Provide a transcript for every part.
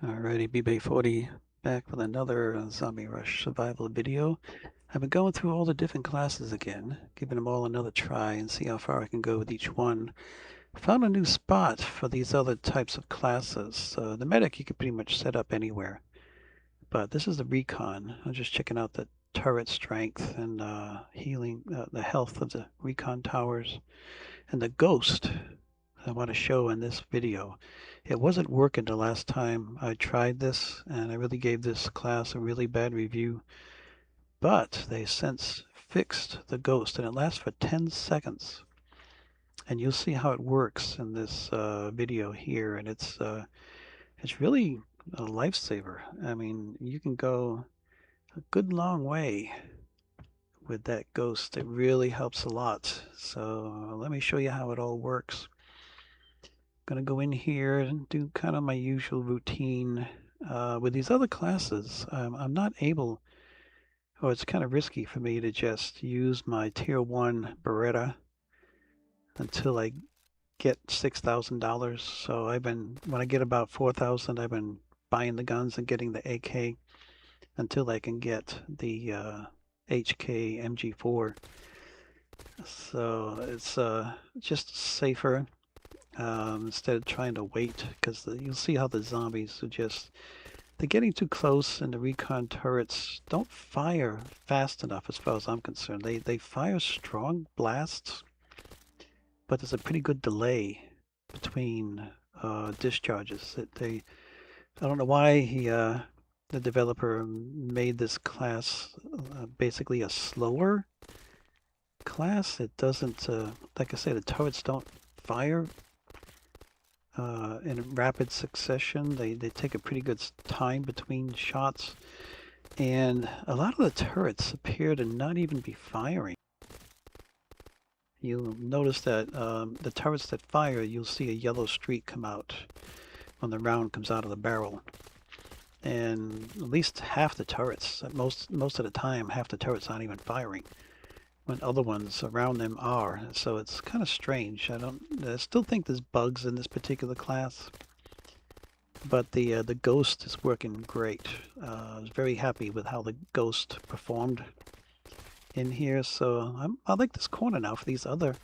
Alrighty, BB40 back with another Zombie Rush survival video. I've been going through all the different classes again, giving them all another try and see how far I can go with each one. Found a new spot for these other types of classes. The medic you can pretty much set up anywhere, but this is the recon. I'm just checking out the turret strength and healing, the health of the recon towers. And the ghost I want to show in this video. It wasn't working the last time I tried this, and I really gave this class a really bad review. But they since fixed the ghost, and it lasts for 10 seconds. And you'll see how it works in this video here, and it's really a lifesaver. I mean, you can go a good long way with that ghost. It really helps a lot. So let me show you how it all works. Gonna go in here and do kind of my usual routine. With these other classes, I'm not able, or it's kind of risky for me to just use my tier 1 Beretta until I get $6,000. So when I get about 4,000, I've been buying the guns and getting the AK until I can get the HK MG4. So it's just safer. Instead of trying to wait, because you'll see how the zombies they're getting too close, and the recon turrets don't fire fast enough as far as I'm concerned. They fire strong blasts, but there's a pretty good delay between discharges. I don't know why the developer made this class basically a slower class. It doesn't, like I say, the turrets don't fire in rapid succession. They take a pretty good time between shots, and a lot of the turrets appear to not even be firing. You'll notice that the turrets that fire, you'll see a yellow streak come out when the round comes out of the barrel. And at least half the turrets, most of the time, half the turrets aren't even firing, when other ones around them are. So it's kind of strange. I still think there's bugs in this particular class, but the ghost is working great. I was very happy with how the ghost performed in here. So I like this corner now for these other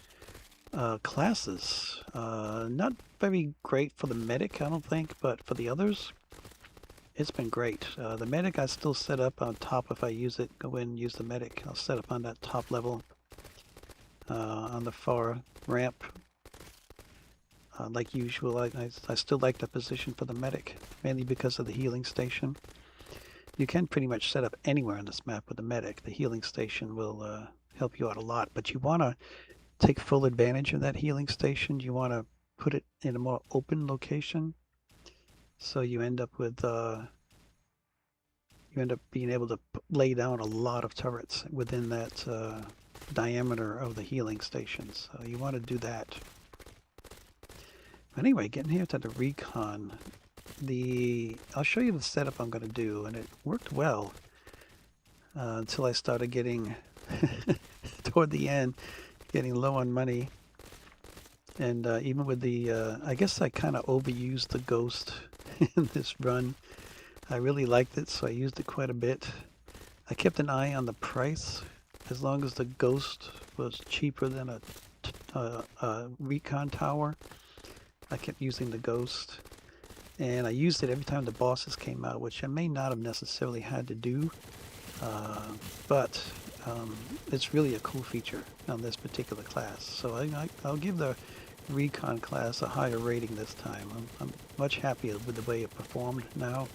classes. Not very great for the medic, I don't think, but for the others, it's been great. The medic I still set up on top. If I use it, go in and use the medic. I'll set up on that top level on the far ramp. Like usual, I still like the position for the medic, mainly because of the healing station. You can pretty much set up anywhere on this map with the medic. The healing station will help you out a lot, but you want to take full advantage of that healing station. You want to put it in a more open location, so you end up being able to lay down a lot of turrets within that diameter of the healing station. So you want to do that. Anyway, getting here to the recon, I'll show you the setup I'm going to do, and it worked well until I started getting toward the end, getting low on money, and even with I guess I kind of overused the ghost in this run. I really liked it, so I used it quite a bit. I kept an eye on the price. As long as the ghost was cheaper than a recon tower, I kept using the ghost, and I used it every time the bosses came out, which I may not have necessarily had to do, but it's really a cool feature on this particular class. So I'll give the Recon class a higher rating this time. I'm much happier with the way it performed now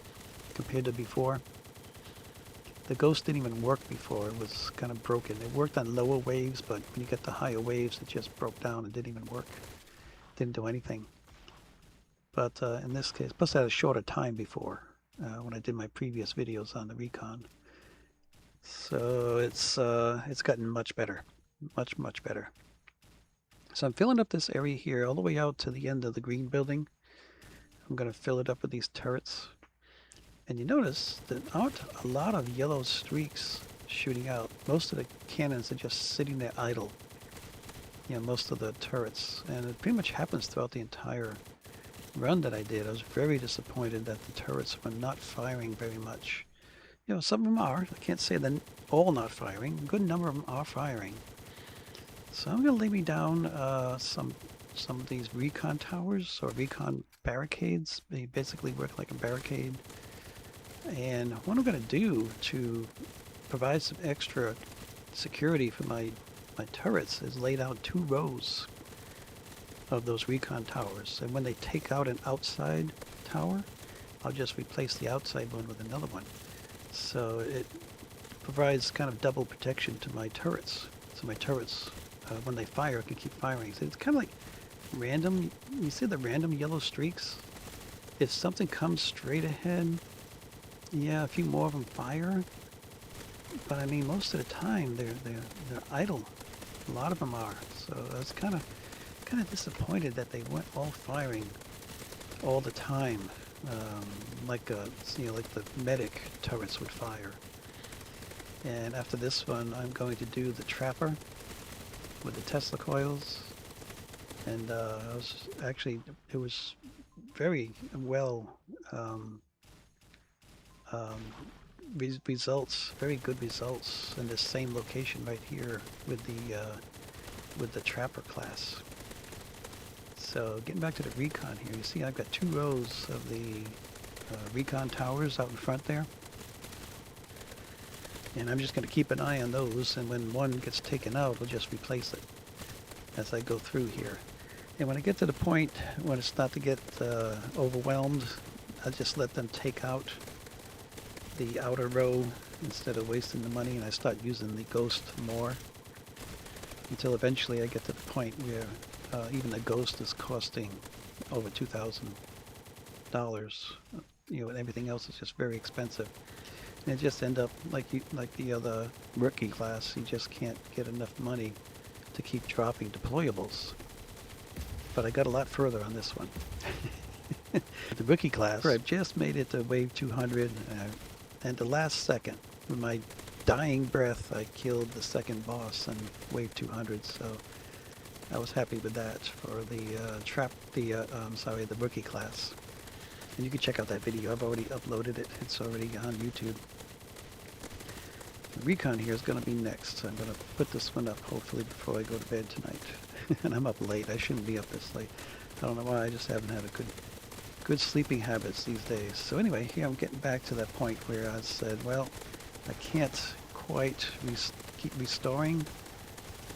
compared to before. The ghost didn't even work before. It was kind of broken. It worked on lower waves, but when you get the higher waves, it just broke down and didn't even work. Didn't do anything. But in this case, plus I had a shorter time before when I did my previous videos on the Recon. So it's gotten much better, much better. So I'm filling up this area here all the way out to the end of the green building. I'm going to fill it up with these turrets. And you notice there aren't a lot of yellow streaks shooting out. Most of the cannons are just sitting there idle. You know, most of the turrets. And it pretty much happens throughout the entire run that I did, I was very disappointed that the turrets were not firing very much. You know, some of them are. I can't say they're all not firing. A good number of them are firing. So I'm going to lay me down some of these recon towers or recon barricades. They basically work like a barricade. And what I'm going to do to provide some extra security for my turrets is laid out 2 rows of those recon towers. And when they take out an outside tower, I'll just replace the outside one with another one. So it provides kind of double protection to my turrets. So my turrets, when they fire, can keep firing. So it's kind of like random. You see the random yellow streaks? If something comes straight ahead, yeah, a few more of them fire. But I mean, most of the time they're idle. A lot of them are. So I was kind of disappointed that they weren't all firing all the time, like like the medic turrets would fire. And after this one, I'm going to do the trapper with the Tesla coils. And it was very well results, very good results in this same location right here with the trapper class. So getting back to the recon here, you see I've got 2 rows of the recon towers out in front there. And I'm just going to keep an eye on those, and when one gets taken out, I'll just replace it as I go through here. And when I get to the point when it's not to get overwhelmed, I just let them take out the outer row instead of wasting the money, and I start using the ghost more until eventually I get to the point where even the ghost is costing over $2,000. You know, and everything else is just very expensive. And it just end up like the other rookie class. You just can't get enough money to keep dropping deployables. But I got a lot further on this one. The rookie class, I just made it to wave 200, and the last second, with my dying breath, I killed the second boss in wave 200. So I was happy with that for the the rookie class. And you can check out that video. I've already uploaded it. It's already on YouTube. The recon here is going to be next. I'm going to put this one up hopefully before I go to bed tonight. And I'm up late. I shouldn't be up this late. I don't know why. I just haven't had a good sleeping habits these days. So anyway, here I'm getting back to that point where I said, well, I can't quite keep restoring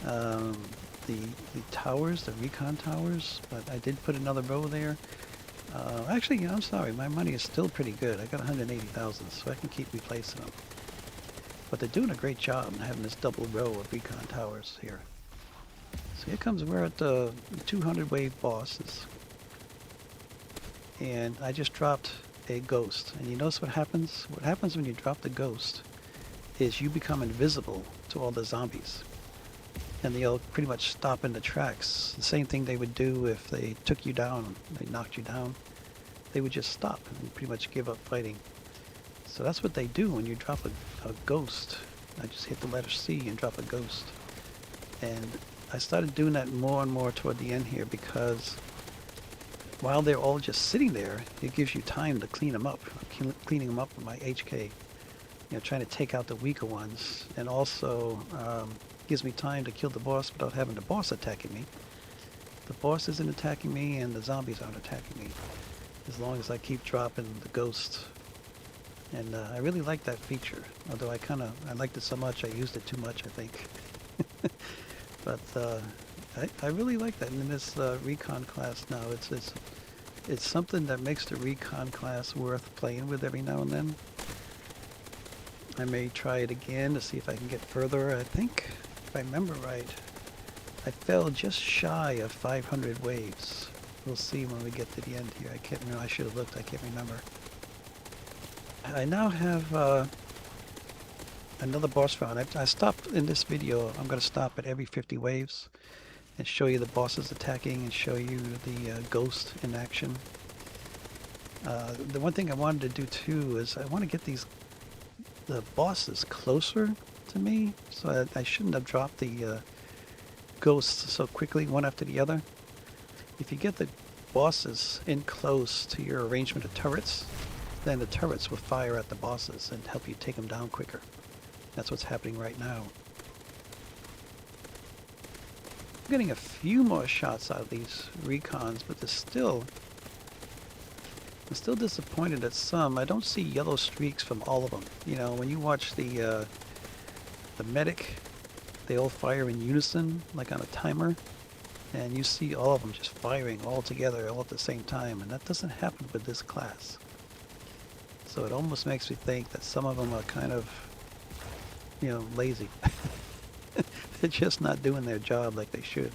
the towers, the recon towers, but I did put another row there. Actually, I'm sorry, my money is still pretty good. I got 180,000, so I can keep replacing them. But they're doing a great job in having this double row of recon towers here. So here comes, we're at the 200 wave bosses. And I just dropped a ghost. And you notice what happens? What happens when you drop the ghost is you become invisible to all the zombies. And they'll pretty much stop in the tracks. The same thing they would do if they took you down, they knocked you down. They would just stop and pretty much give up fighting. So that's what they do when you drop a ghost. I just hit the letter C and drop a ghost. And I started doing that more and more toward the end here because while they're all just sitting there, it gives you time to clean them up. Cleaning them up with my HK. You know, trying to take out the weaker ones. And also gives me time to kill the boss without having the boss attacking me. The boss isn't attacking me and the zombies aren't attacking me. As long as I keep dropping the ghost. And I really like that feature. Although I liked it so much I used it too much, I think. But I really like that. And in this Recon class now, it's something that makes the Recon class worth playing with every now and then. I may try it again to see if I can get further. I think, if I remember right, I fell just shy of 500 waves. We'll see when we get to the end here. I can't remember. I should have looked. I can't remember. I now have another boss round. I stopped in this video. I'm going to stop at every 50 waves and show you the bosses attacking and show you the ghost in action. The one thing I wanted to do too is I want to get the bosses closer to me, so I shouldn't have dropped the ghosts so quickly one after the other. If you get the bosses in close to your arrangement of turrets, then the turrets will fire at the bosses and help you take them down quicker. That's what's happening right now. I'm getting a few more shots out of these recons, but I'm still disappointed at some. I don't see yellow streaks from all of them. You know, when you watch the medic, they all fire in unison, like on a timer, and you see all of them just firing all together all at the same time, and that doesn't happen with this class. So it almost makes me think that some of them are kind of, you know, lazy. They're just not doing their job like they should.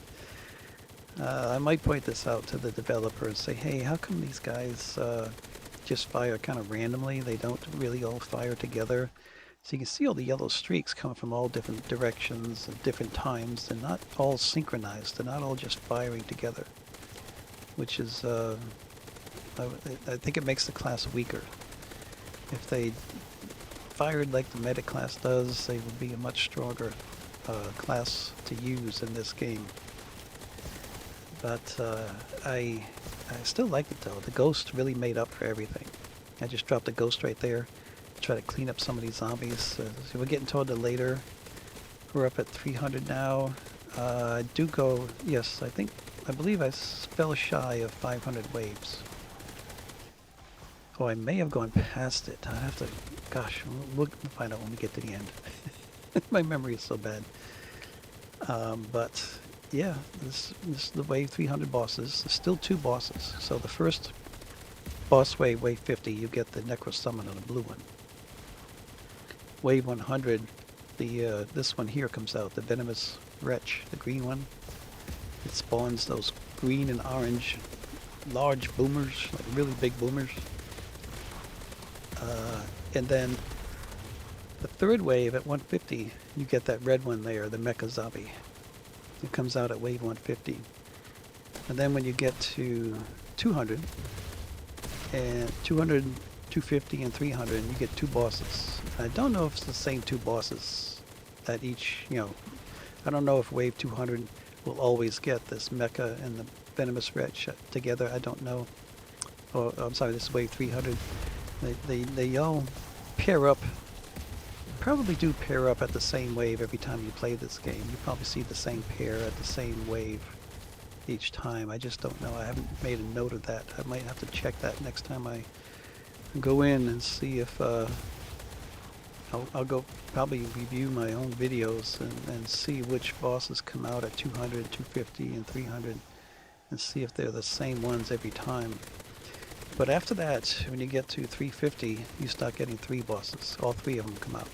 I might point this out to the developer and say, hey, how come these guys just fire kind of randomly? They don't really all fire together. So you can see all the yellow streaks come from all different directions at different times. They're not all synchronized. They're not all just firing together, which is, I think it makes the class weaker. If they fired like the medic class does, they would be a much stronger class to use in this game. But I still like it though. The ghost really made up for everything. I just dropped a ghost right there to try to clean up some of these zombies. So we're getting toward the later. We're up at 300 now. I do go, yes, I believe I fell shy of 500 waves. Oh, I may have gone past it. I have to, gosh, we'll find out when we get to the end. My memory is so bad. But yeah, this is the wave 300 bosses. There's still 2 bosses. So the first boss wave, wave 50, you get the Necro Summon on the blue one. Wave 100, this one here comes out, the Venomous Wretch, the green one. It spawns those green and orange large boomers, like really big boomers. And then the third wave at 150, you get that red one there, the Mecha Zombie. It comes out at wave 150. And then when you get to 200, and 200, 250, and 300, you get 2 bosses. I don't know if it's the same 2 bosses at each, you know, I don't know if wave 200 will always get this Mecha and the Venomous Wretch together. I don't know. Oh, I'm sorry, this is wave 300. They all pair up, probably do pair up at the same wave every time you play this game. You probably see the same pair at the same wave each time. I just don't know. I haven't made a note of that. I might have to check that next time I go in and see if I'll go probably review my own videos and see which bosses come out at 200, 250, and 300 and see if they're the same ones every time. But after that, when you get to 350, you start getting 3 bosses. All 3 of them come out.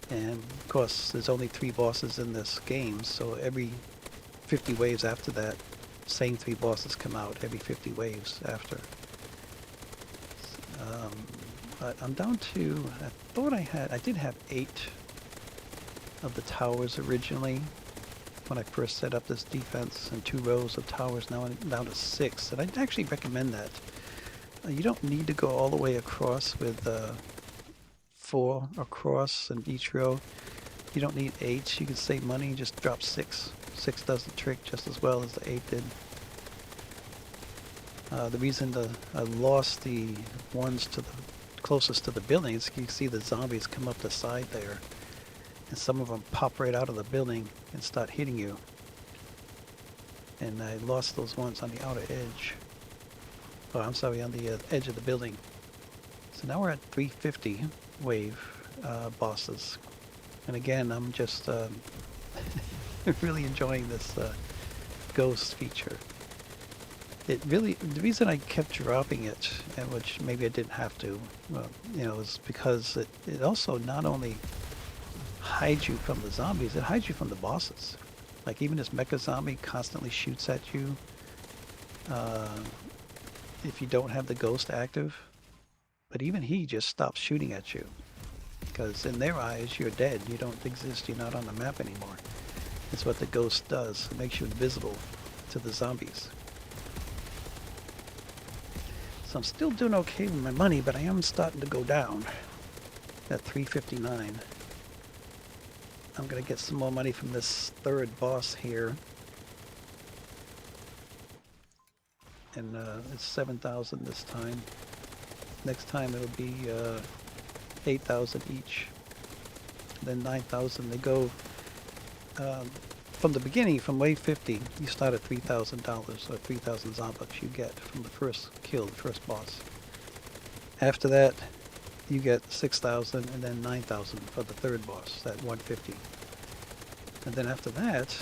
And of course, there's only 3 bosses in this game, so every 50 waves after that, same 3 bosses come out every 50 waves after. But I'm down to, I thought I did have 8 of the towers originally when I first set up this defense, and 2 rows of towers. Now I'm down to 6, and I'd actually recommend that. You don't need to go all the way across with 4 across in each row. You don't need 8. You can save money, just drop 6. 6 does the trick just as well as the 8 did. The reason I lost the ones to the closest to the buildings, you can see the zombies come up the side there, and some of them pop right out of the building and start hitting you. And I lost those ones on the outer edge. Oh, I'm sorry, on the edge of the building. So now we're at 350 wave bosses. And again, I'm just really enjoying this ghost feature. It really, the reason I kept dropping it, and which maybe I didn't have to, well, you know, is because it also not only hides you from the zombies, it hides you from the bosses. Like even this Mecha Zombie constantly shoots at you if you don't have the ghost active. But even he just stops shooting at you, because in their eyes you're dead, you don't exist, you're not on the map anymore. It's what the ghost does, it makes you invisible to the zombies. So I'm still doing okay with my money, but I am starting to go down at 359. I'm going to get some more money from this third boss here. and it's 7,000 this time. Next time it'll be 8,000 each. Then 9,000. They go um, from the beginning, from wave 50. You start at $3,000 or 3,000 Zombucks you get from the first kill, the first boss. After that, you get 6,000 and then 9,000 for the third boss, that 150. And then after that,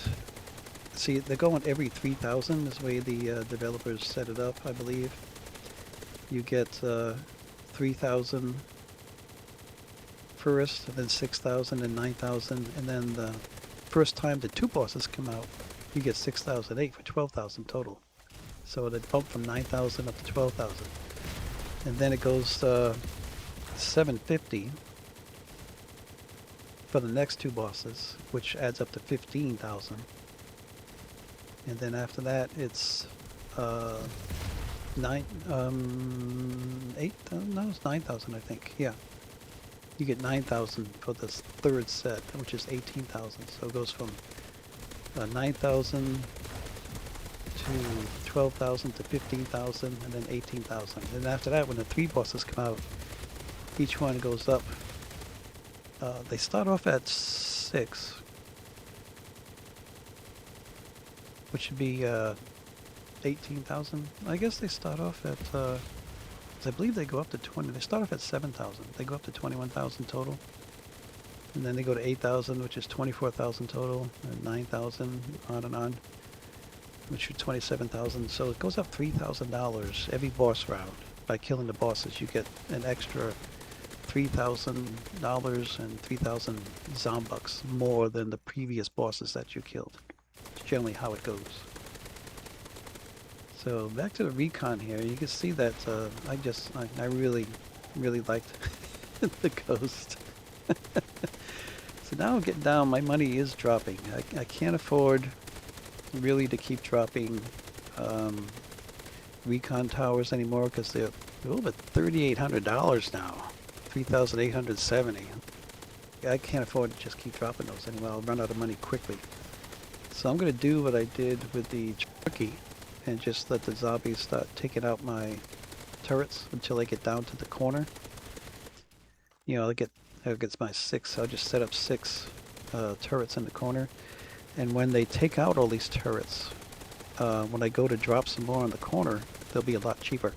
see, they're going every 3,000 is the way the developers set it up, I believe. You get 3,000 first, and then 6,000 and 9,000, and then the first time the two bosses come out, you get 6,008 for 12,000 total. So it bumped from 9,000 up to 12,000. And then it goes 750 for the next two bosses, which adds up to 15,000. And then after that, it's it's 9,000, I think. Yeah, you get 9,000 for this third set, which is 18,000. So it goes from 9,000 to 12,000 to 15,000, and then 18,000. And after that, when the three bosses come out, each one goes up. They start off at 6, which would be 18,000. I guess they start off at, I believe they go up to 20. They start off at 7,000. They go up to 21,000 total. And then they go to 8,000, which is 24,000 total, and 9,000, on and on, which is 27,000. So it goes up $3,000 every boss round. By killing the bosses, you get an extra $3,000 and 3,000 Zombucks more than the previous bosses that you killed. It's generally how it goes. So back to the Recon here, you can see that I really liked the Ghost. So now I'm getting down, my money is dropping. I can't afford really to keep dropping Recon towers anymore because they're a little bit $3,800 now, 3,870. I can't afford to just keep dropping those anymore. I'll run out of money quickly. So I'm going to do what I did with the Turkey and just let the zombies start taking out my turrets until they get down to the corner. You know, I'll get my 6. I'll just set up 6 turrets in the corner. And when they take out all these turrets, when I go to drop some more on the corner, they'll be a lot cheaper.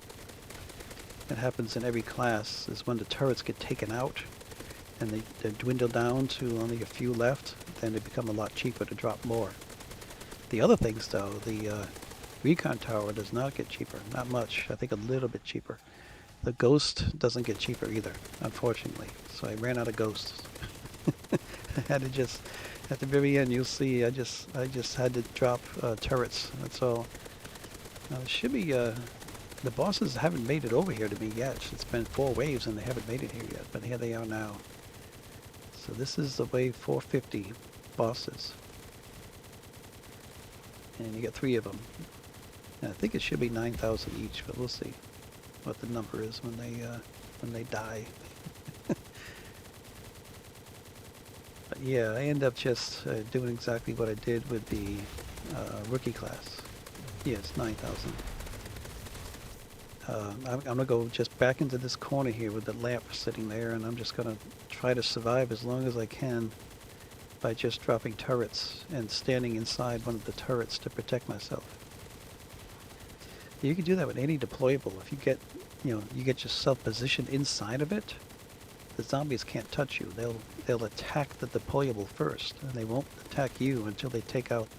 It happens in every class, is when the turrets get taken out and they dwindle down to only a few left, then they become a lot cheaper to drop more. The other things though, the Recon Tower does not get cheaper, not much, I think a little bit cheaper. The Ghost doesn't get cheaper either, unfortunately, so I ran out of Ghosts. I had to just, at the very end you'll see, I just had to drop turrets, that's all. Now it should be, the bosses haven't made it over here to me yet. It's been 4 waves and they haven't made it here yet, but here they are now. So this is the wave 450 bosses. And you get 3 of them. And I think it should be 9,000 each, but we'll see what the number is when they die. But yeah, I end up just doing exactly what I did with the rookie class. Yeah, it's 9,000. I'm gonna go just back into this corner here with the lamp sitting there, and I'm just gonna try to survive as long as I can by just dropping turrets and standing inside one of the turrets to protect myself. You can do that with any deployable. If you get, you get yourself positioned inside of it, the zombies can't touch you. They'll attack the deployable first, and they won't attack you until they take out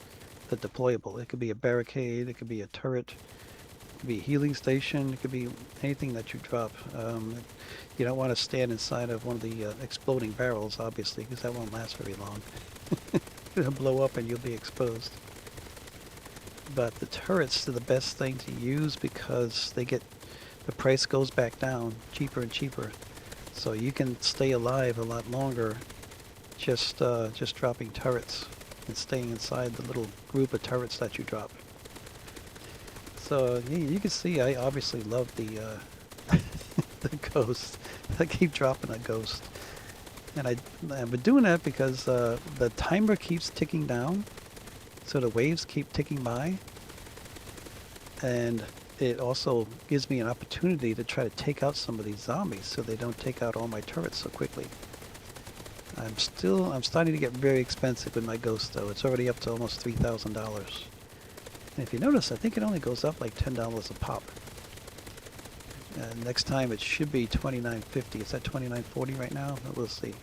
the deployable. It could be a barricade, it could be a turret, it could be a healing station, it could be anything that you drop. You don't want to stand inside of one of the exploding barrels, obviously, because that won't last very long. It'll blow up and you'll be exposed. But the turrets are the best thing to use because the price goes back down cheaper and cheaper. So you can stay alive a lot longer just dropping turrets and staying inside the little group of turrets that you drop. So you can see I obviously love the the Ghost. I keep dropping a Ghost. And I've been doing that because the timer keeps ticking down. So the waves keep ticking by. And it also gives me an opportunity to try to take out some of these zombies so they don't take out all my turrets so quickly. I'm starting to get very expensive with my ghost though. It's already up to almost $3,000. And if you notice, I think it only goes up like $10 a pop. Next time it should be $29.50. It's at $29.40 right now, but we'll see.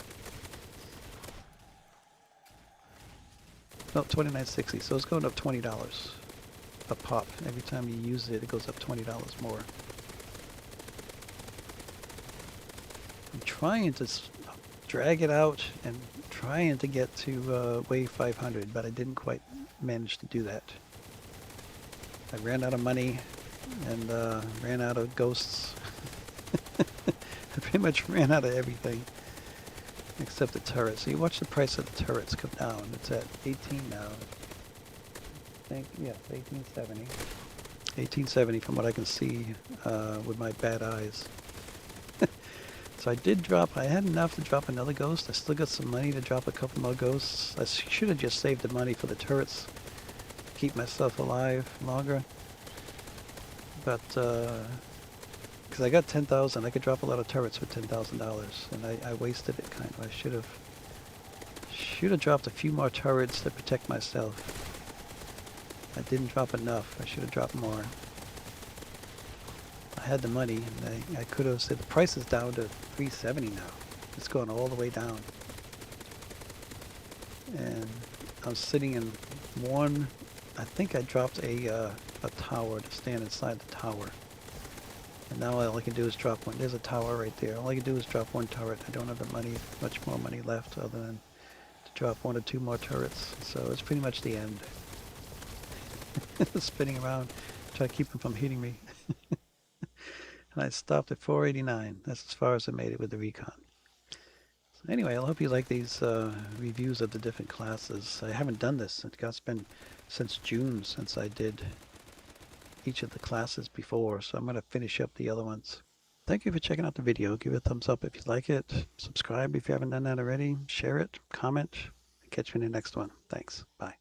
No, $29.60. So it's going up $20 a pop. Every time you use it, it goes up $20 more. I'm trying to drag it out and trying to get to wave 500, but I didn't quite manage to do that. I ran out of money and ran out of ghosts. I pretty much ran out of everything except the turrets. So you watch the price of the turrets come down. It's at 18 now. I think, yeah, 1870. 1870 from what I can see with my bad eyes. So I did drop, I had enough to drop another ghost. I still got some money to drop a couple more ghosts. I should have just saved the money for the turrets. Keep myself alive longer. But, because I got 10,000, I could drop a lot of turrets with $10,000, and I wasted it kind of. I should have dropped a few more turrets to protect myself. I didn't drop enough. I should have dropped more. I had the money, and I could have said the price is down to $370 now. It's going all the way down. And I'm sitting in one. I think I dropped a tower to stand inside the tower. And now all I can do is drop one. There's a tower right there. All I can do is drop one turret. I don't have the money, much more money left other than to drop one or two more turrets. So it's pretty much the end. Spinning around, try to keep them from hitting me. And I stopped at 489. That's as far as I made it with the Recon. So anyway, I hope you like these reviews of the different classes. I haven't done this. It's been since June since I did each of the classes before, so I'm going to finish up the other ones. Thank you for checking out the video. Give it a thumbs up if you like it. Subscribe if you haven't done that already. Share it, comment, and catch you in the next one. Thanks. Bye.